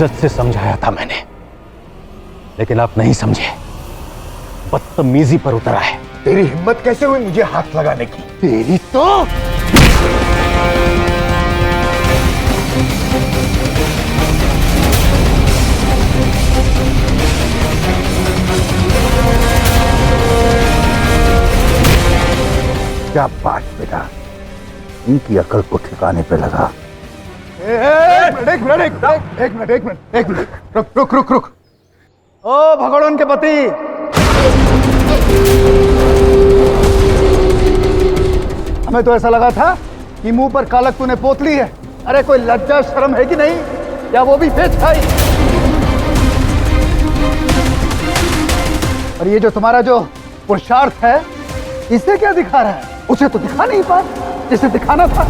इज्जत से समझाया था मैंने, लेकिन आप नहीं समझे, बदतमीजी पर उतर आए। तेरी हिम्मत कैसे हुई मुझे हाथ लगाने की? तेरी तो क्या बात बेटा, इनकी अकल को ठिकाने पे लगा। एक मिनट, रुक। ओ भगवान के पति, हमें तो ऐसा लगा था कि मुंह पर कालक तूने पोत ली है। अरे कोई लज्जा शर्म है कि नहीं, या वो भी पेट खाई? और ये जो तुम्हारा जो पुरुषार्थ है, इसे क्या दिखा रहा है? उसे तो दिखा नहीं पा जिसे दिखाना था।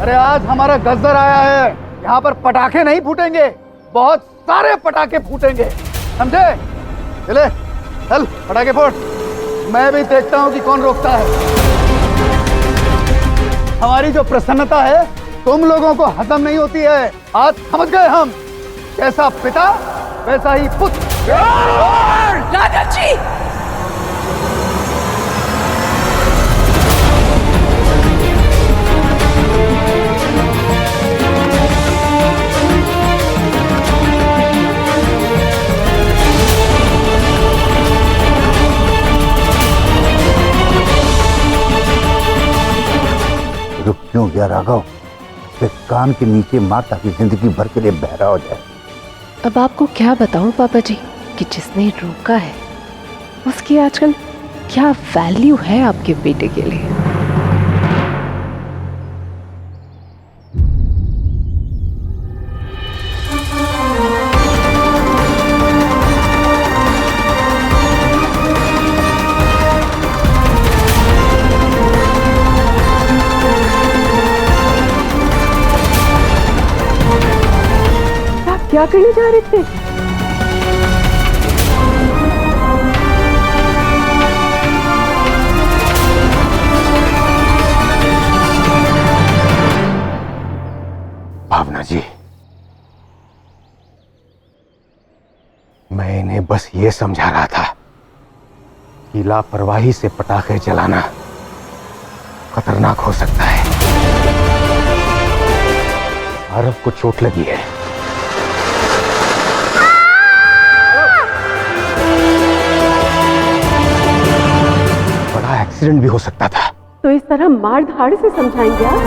अरे आज हमारा गद्दर आया है, यहाँ पर पटाखे नहीं फूटेंगे, बहुत सारे पटाखे फूटेंगे, समझे? चले चल पटाखे फोड़, मैं भी देखता हूँ कि कौन रोकता है। हमारी जो प्रसन्नता है तुम लोगों को हजम नहीं होती है, आज समझ गए हम। जैसा पिता वैसा ही पुत्र। दादाजी! रुक क्यों गया राघव? इसे कान के नीचे मार ताकि जिंदगी भर के लिए बहरा हो जाए। अब आपको क्या बताऊं पापा जी कि जिसने रोका है उसकी आजकल क्या वैल्यू है आपके बेटे के लिए। क्या करने जा रहे थे? भावना जी, मैं इन्हें बस ये समझा रहा था कि लापरवाही से पटाखे जलाना खतरनाक हो सकता है। आरव को चोट लगी है, बड़ा एक्सीडेंट भी हो सकता था। तो इस तरह मार धाड़ से समझाएंगे आप?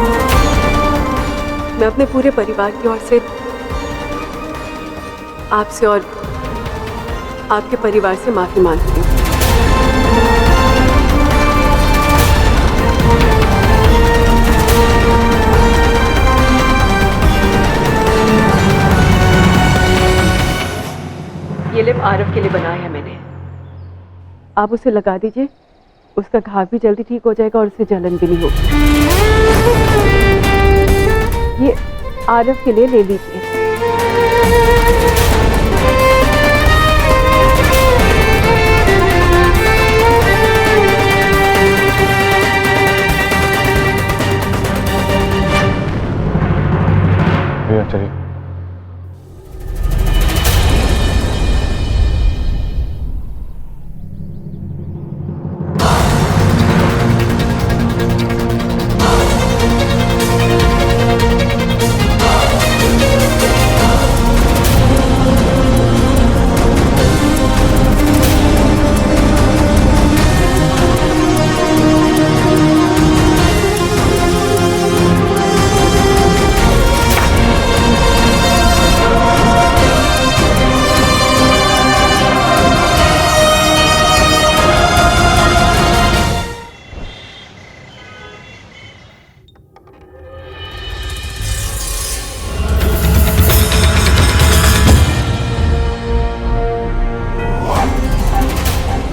मैं अपने पूरे परिवार की ओर से आपसे और आपके परिवार से माफी मांगती हूँ। ये लिप आरव के लिए बनाया है मैंने। आप उसे लगा दीजिए, उसका घाव भी जल्दी ठीक हो जाएगा और उसे जलन भी नहीं होगी। ये आरव के लिए ले लीजिए। चलिए।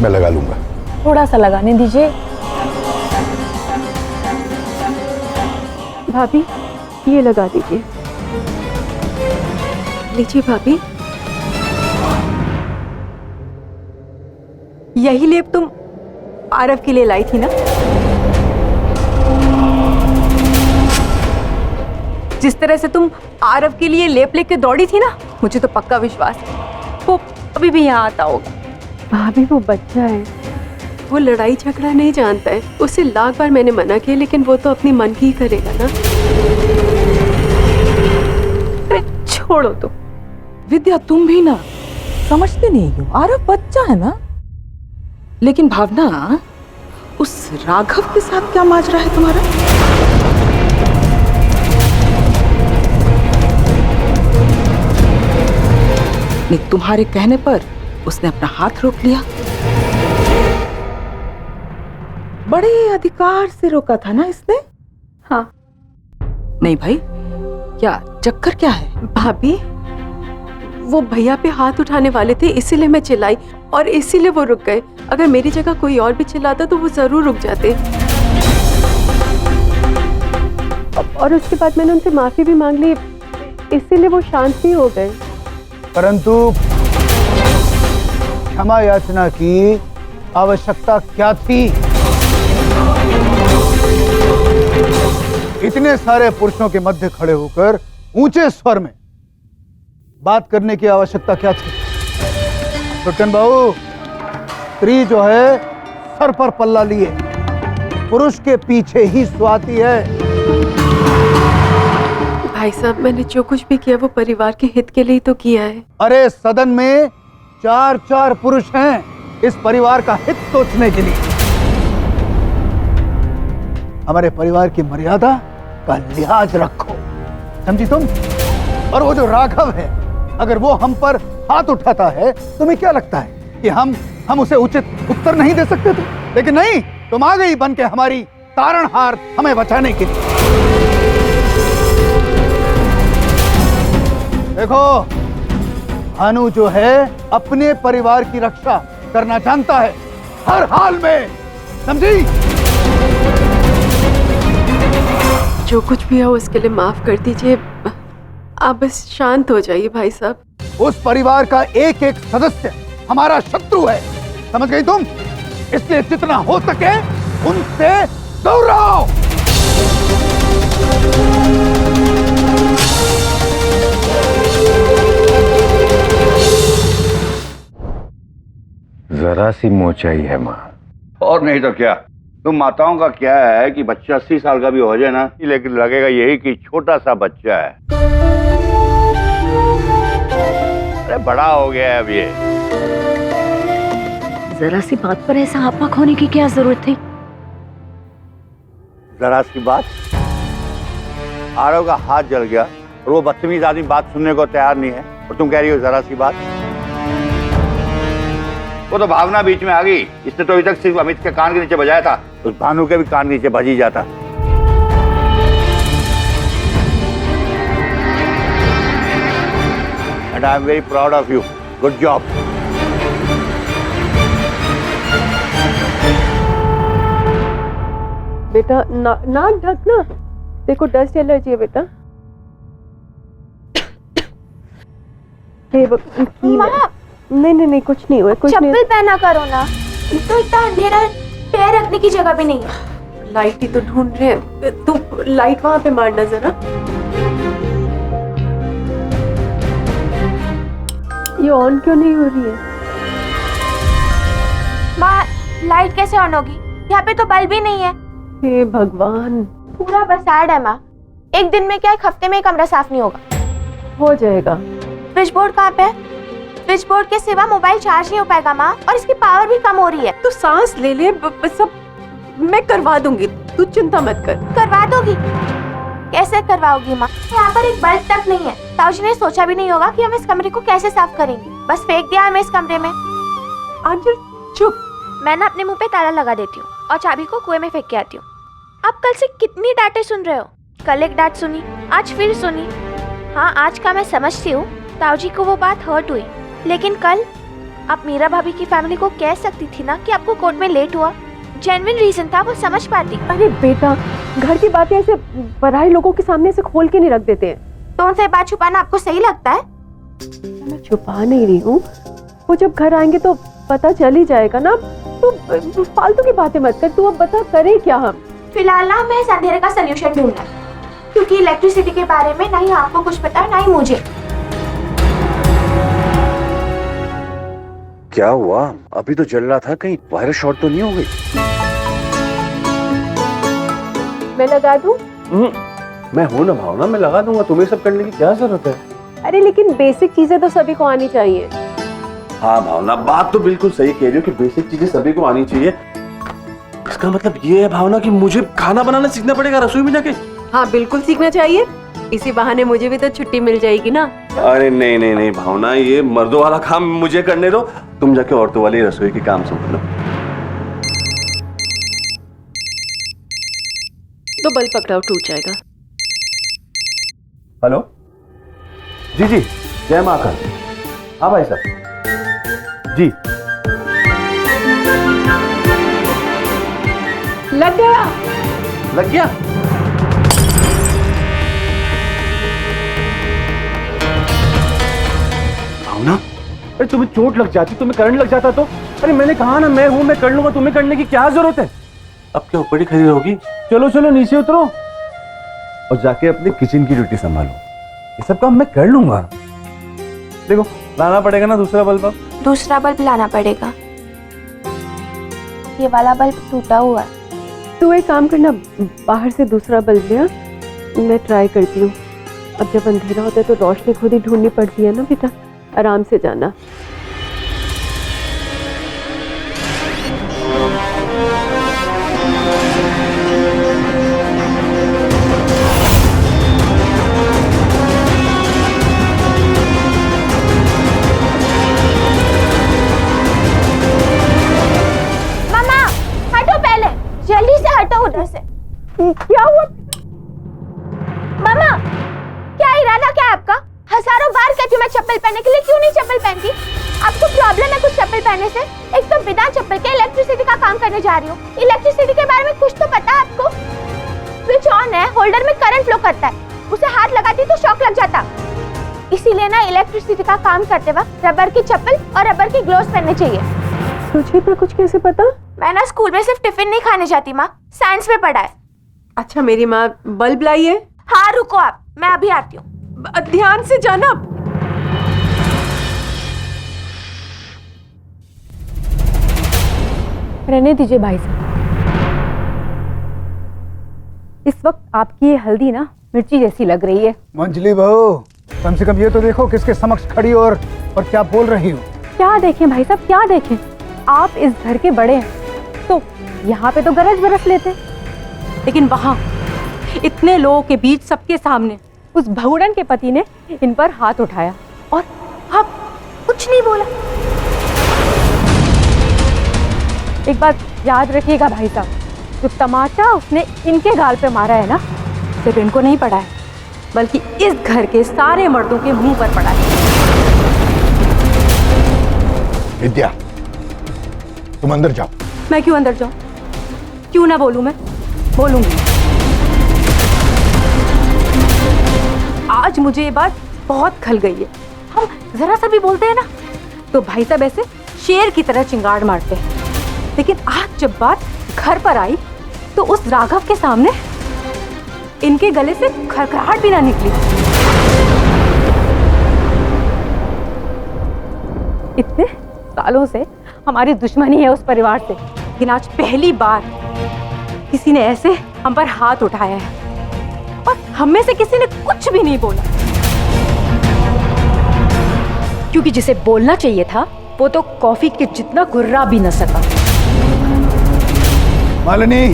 मैं लगा लूंगा। थोड़ा सा लगाने दीजिए। भाभी ये लगा दीजिए। लीजिए भाभी, यही लेप तुम आरव के लिए लाई थी ना, जिस तरह से तुम आरव के लिए लेप लेके दौड़ी थी ना, मुझे तो पक्का विश्वास है वो अभी भी यहाँ आता होगा। भाभी वो बच्चा है, वो लड़ाई झगड़ा नहीं जानता है। उसे लाख बार मैंने मना किया, लेकिन वो तो अपनी मन की ही करेगा ना। अरे छोड़ो तो। विद्या तुम भी ना समझते नहीं हो, आरव बच्चा है ना। लेकिन भावना, उस राघव के साथ क्या माजरा है तुम्हारा? नहीं, तुम्हारे कहने पर उसने अपना हाथ रोक लिया। बड़े अधिकार से रोका था ना इसने। हाँ। नहीं भाई, क्या चक्कर क्या है? भाभी वो भैया पे हाथ उठाने वाले थे, इसीलिए मैं चिल्लाई और इसीलिए वो रुक गए। अगर मेरी जगह कोई और भी चिल्लाता तो वो जरूर रुक जाते। और उसके बाद मैंने उनसे माफी भी मांग ली, इसीलिए वो शांत भी हो गए। परंतु क्षमा याचना की आवश्यकता क्या थी? इतने सारे पुरुषों के मध्य खड़े होकर ऊंचे स्वर में बात करने की आवश्यकता क्या थी? सुटन बाबू, स्त्री जो है सर पर पल्ला लिए पुरुष के पीछे ही स्वाती है। भाई साहब, मैंने जो कुछ भी किया वो परिवार के हित के लिए तो किया है। अरे सदन में 4 पुरुष हैं इस परिवार का हित सोचने के लिए। हमारे परिवार की मर्यादा का लिहाज रखो, समझी तुम? और वो जो राघव है, अगर वो हम पर हाथ उठाता है, तुम्हें क्या लगता है कि हम उसे उचित उत्तर नहीं दे सकते थे? लेकिन नहीं, तुम आ गई बन के हमारी तारणहार हमें बचाने के लिए। देखो, भानु जो है अपने परिवार की रक्षा करना जानता है हर हाल में, समझी? जो कुछ भी हो उसके लिए माफ कर दीजिए। आप बस शांत हो जाइए भाई साहब। उस परिवार का एक एक सदस्य हमारा शत्रु है, समझ गई तुम? इसलिए जितना हो सके उनसे दूर रहो। जरा सी मोचाई है माँ। और नहीं तो क्या। तुम माताओं का क्या है कि बच्चा 80 साल का भी हो जाए ना, लेकिन लगेगा यही कि छोटा सा बच्चा है। अरे बड़ा हो गया है अब ये। जरा सी बात पर ऐसा आपक होने की क्या जरूरत थी? जरा सी बात? आरव का हाथ जल गया और वो बदतमीज आदमी बात सुनने को तैयार नहीं है, और तुम कह रही हो जरा सी बात? वो तो भावना बीच में आ गई। इसने तो अभी तक सिर्फ अमित के कान के नीचे बजाया था, उस भानु के भी कान नीचे बज ही जाता। And I am very proud of you. Good job. बेटा नाक ढक ना, देखो डस्ट एलर्जी है बेटा। नहीं कुछ नहीं हुआ, कुछ नहीं। चप्पल पहना करो ना, तो इतना अंधेरा पैर रखने की जगह भी नहीं है। लाइट ही तो ढूंढ रहे हैं, तू लाइट वहां पे मारना जरा। ये ऑन क्यों नहीं हो रही है? माँ, लाइट कैसे ऑन होगी? यहाँ पे तो बल्ब भी नहीं है। हे भगवान, पूरा बरसात है माँ। एक दिन में क्या, एक हफ्ते में कमरा साफ नहीं होगा। हो जाएगा। स्विच बोर्ड कहाँ पे है? स्विच बोर्ड के सिवा मोबाइल चार्ज नहीं हो पाएगा माँ, और इसकी पावर भी कम हो रही है। तू सांस ले ले, सब मैं करवा दूंगी, तू चिंता मत कर। करवा दोगी? कैसे करवाओगी माँ? यहाँ पर एक बल्ब तक नहीं है। ताऊजी ने सोचा भी नहीं होगा कि हम इस कमरे को कैसे साफ करेंगे, बस फेंक दिया हमें इस कमरे में। आंचल चुप। मैं ना अपने मुंह पे ताला लगा देती हूँ और चाबी को कुएं में फेंक के आती हूँ। आप कल से कितनी डांटें सुन रहे हो? कल एक डांट सुनी, आज फिर सुनी। हाँ, आज का मैं समझती हूँ, ताऊजी को वो बात हर्ट हुई, लेकिन कल आप मीरा भाभी की फैमिली को कह सकती थी ना कि आपको कोर्ट में लेट हुआ। जेन्युइन रीजन था, वो समझ पाती। अरे बेटा, घर की बातें ऐसे पराये लोगों के सामने से खोल के नहीं रख देते हैं। तो उनसे बात छुपाना आपको सही लगता है? मैं छुपा नहीं रही हूँ, वो जब घर आएंगे तो पता चल ही जाएगा ना। तू फालतू की बातें मत कर। तू अब बता, करे क्या हम? फिलहाल ना हमें इस अंधेरे का सल्यूशन ढूंढना है। क्योंकि इलेक्ट्रिसिटी के बारे में ना ही आपको कुछ पता है ना ही मुझे। क्या हुआ? अभी तो जल रहा था, कहीं वायरस शॉर्ट तो नहीं हो गई? मैं लगा दूं? मैं हूं ना भावना, मैं लगा दूंगा, तुम्हें सब करने की क्या जरूरत है? अरे लेकिन बेसिक चीजें तो सभी को आनी चाहिए। हाँ भावना, बात तो बिल्कुल सही कह रही हो कि बेसिक चीजें सभी को आनी चाहिए। इसका मतलब ये है भावना कि मुझे खाना बनाना सीखना पड़ेगा रसोई में जाके? हाँ बिल्कुल सीखना चाहिए, इसी बहाने मुझे भी तो छुट्टी मिल जाएगी ना। अरे नहीं नहीं नहीं भावना, ये मर्दों वाला काम मुझे करने दो, तुम जाके औरतों वाली रसोई की काम संभालो। तो बल पकड़ाओ, टूट जाएगा। हेलो जी जी, जय महाकाल। हाँ भाई साहब जी। लग गया। लग गया? भावना, अरे तुम्हें चोट लग जाती, तुम्हें करंट लग जाता तो? अरे मैंने कहा ना मैं हूं, मैं कर लूंगा, तुम्हें करने की क्या जरूरत है? अब क्या ऊपर ही खड़ी होगी? चलो चलो नीचे उतरो और जाके अपने किचन की ड्यूटी संभालो, ये सब काम मैं कर लूंगा। देखो लाना पड़ेगा ना दूसरा बल्ब। अब दूसरा बल्ब लाना पड़ेगा, ये वाला बल्ब टूटा हुआ है। तू एक काम करना, बाहर से दूसरा बल्ब ले आ, मैं ट्राई करती हूँ। अब जब अंधेरा होता है तो रोशनी खुद ही ढूंढनी पड़ती है ना बेटा, आराम से जाना। मामा हटो, पहले जल्दी से हटो उधर से। क्या हुआ? मामा क्या इरादा क्या है आपका? हजारों बार कहती हूँ मैं चप्पल पहनने के लिए, क्यों नहीं चप्पल पहनती? आपको प्रॉब्लम है कुछ चप्पल पहनने से? एक तो बिना चप्पल के इलेक्ट्रिसिटी का काम करने जा रही हूँ। इलेक्ट्रिसिटी के बारे में कुछ तो पता है आपको? स्विच ऑन है, होल्डर में करंट फ्लो करता है, उसे हाथ लगाती तो शॉक लग जाता। इसीलिए ना इलेक्ट्रिसिटी का काम करते वक्त रबर की चप्पल और रबर की ग्लोव्स पहनने चाहिए। तुझे इतना कुछ कैसे पता? मैं ना स्कूल में सिर्फ टिफिन नहीं खाने जाती माँ, साइंस में पढ़ा है। अच्छा मेरी माँ बल्ब लाई है। हाँ रुको आप, मैं अभी आती हूँ। ध्यान से जाना। रहने दीजिए भाई साहब, इस वक्त आपकी ये हल्दी ना मिर्ची जैसी लग रही है। मंजली बहू, कम से कम ये तो देखो किसके समक्ष खड़ी और क्या बोल रही हो। क्या देखें भाई साहब, क्या देखें? आप इस घर के बड़े हैं तो यहाँ पे तो गरज बरस लेते, लेकिन वहाँ इतने लोगों के बीच सबके सामने उस भगुड़न के पति ने इन पर हाथ उठाया और आप कुछ नहीं बोला। एक बात याद रखिएगा भाई साहब, जो तमाचा उसने इनके गाल पे मारा है ना, सिर्फ इनको नहीं पड़ा है बल्कि इस घर के सारे मर्दों के मुंह पर पड़ा है। विद्या, तुम अंदर जाओ। मैं क्यों अंदर जाऊं? क्यों ना बोलूं? मैं बोलूंगी। आज मुझे ये बात बहुत खल गई है। हम जरा सा भी बोलते हैं ना तो भाई साहब ऐसे शेर की तरह चिंगाड़ मारते हैं, लेकिन आज जब बात घर पर आई तो उस राघव के सामने इनके गले से खड़खड़ाहट भी ना निकली। इतने सालों से हमारी दुश्मनी है उस परिवार से, लेकिन आज पहली बार किसी ने ऐसे हम पर हाथ उठाया है और हम में से किसी ने कुछ भी नहीं बोला, क्योंकि जिसे बोलना चाहिए था वो तो कॉफी के जितना गुर्रा भी न सका। मालिनी,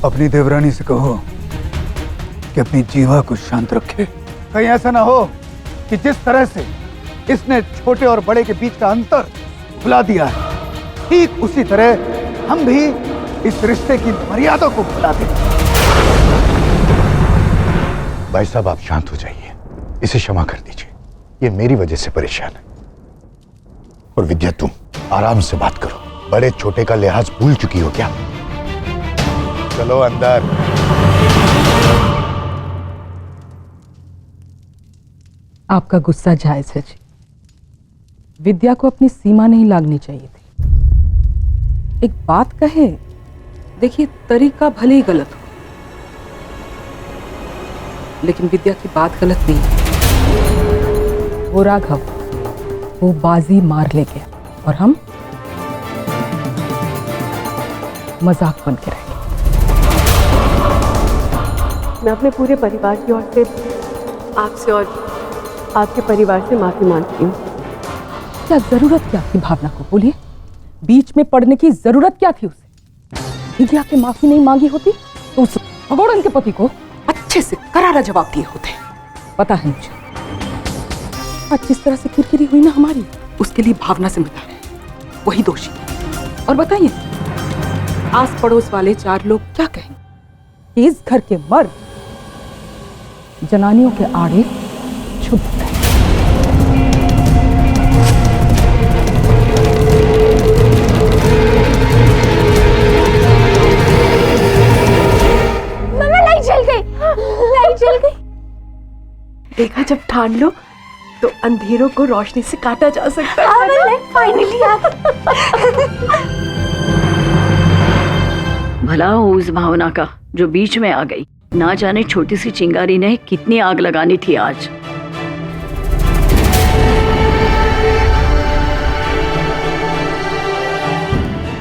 अपनी देवरानी से कहो कि अपनी जीवा को शांत रखे। कहीं ऐसा ना हो कि जिस तरह से इसने छोटे और बड़े के बीच का अंतर भुला दिया है, ठीक उसी तरह हम भी इस रिश्ते की मर्यादा को भुला दें। भाई साहब आप शांत हो जाइए, इसे क्षमा कर दीजिए, ये मेरी वजह से परेशान है। और विद्या तुम आराम से बात करो, बड़े छोटे का लिहाज भूल चुकी हो क्या? चलो अंदर। आपका गुस्सा जायज है जी, विद्या को अपनी सीमा नहीं लागनी चाहिए थी। एक बात कहे देखिए, तरीका भले ही गलत हो, लेकिन विद्या की बात गलत नहीं है। वो राघव वो बाजी मार ले गया और हम मजाक बन के रह गए। मैं अपने पूरे परिवार की ओर से आपसे और आपके परिवार से माफी मांगती हूँ। क्या जरूरत क्या थी भावना को, बोलिए? बीच में पड़ने की जरूरत क्या थी उसे? विद्या के माफी नहीं मांगी होती तो उस भगोड़न के पति को अच्छे से करारा जवाब दिए होते। पता है मुझे, आज जिस तरह से किरकिरी हुई ना हमारी, उसके लिए भावना से मिला है, वही दोषी। और बताइए, आस पड़ोस वाले 4 लोग क्या कहेंगे कि इस घर के मर्द जनानियों के आड़े छुप गए। मम्मा लाइट जल गई, लाइट जल गई। देखा, जब ठान लो तो अंधेरों को रोशनी से काटा जा सकता है। लाइट फाइनली आ गई। भला हो उस भावना का जो बीच में आ गई। ना जाने छोटी सी चिंगारी ने कितनी आग लगानी थी आज।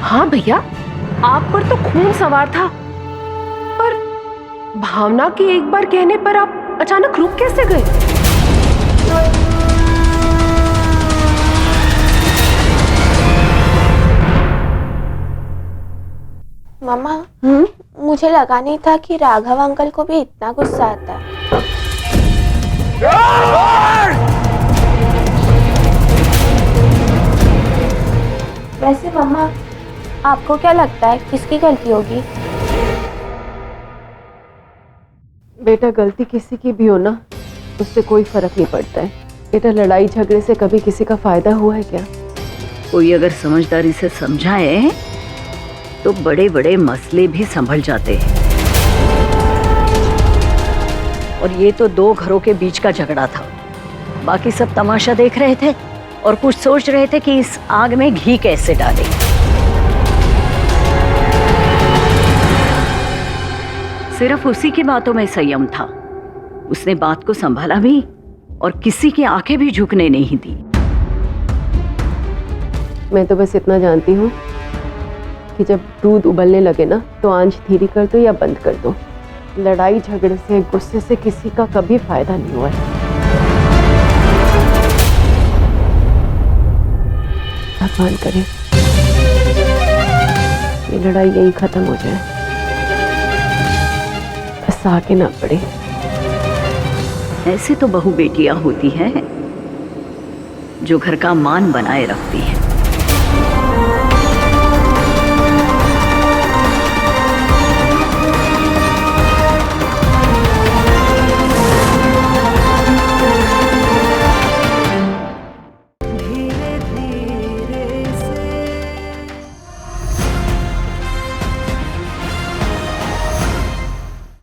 हाँ भैया, आप पर तो खून सवार था, पर भावना के एक बार कहने पर आप अचानक रुक कैसे गए? मम्मा, मुझे लगा नहीं था कि राघव अंकल को भी इतना गुस्सा आता है। वैसे मम्मा, आपको क्या लगता है किसकी गलती होगी? बेटा, गलती किसी की भी हो ना, उससे कोई फर्क नहीं पड़ता है। बेटा, लड़ाई झगड़े से कभी किसी का फायदा हुआ है क्या? कोई अगर समझदारी से समझाए तो बड़े बड़े मसले भी संभल जाते हैं। और ये तो 2 घरों के बीच का झगड़ा था। बाकी सब तमाशा देख रहे थे और कुछ सोच रहे थे कि इस आग में घी कैसे डालें। सिर्फ उसी की बातों में संयम था। उसने बात को संभाला भी और किसी की आंखें भी झुकने नहीं दी। मैं तो बस इतना जानती हूँ कि जब दूध उबलने लगे ना, तो आंच धीरे कर दो या बंद कर दो। लड़ाई झगड़े से, गुस्से से किसी का कभी फायदा नहीं हुआ है। भगवान करे ये लड़ाई यहीं खत्म हो जाए, बस आगे ना बढ़े। ऐसे तो बहू बेटियां होती हैं जो घर का मान बनाए रखती हैं।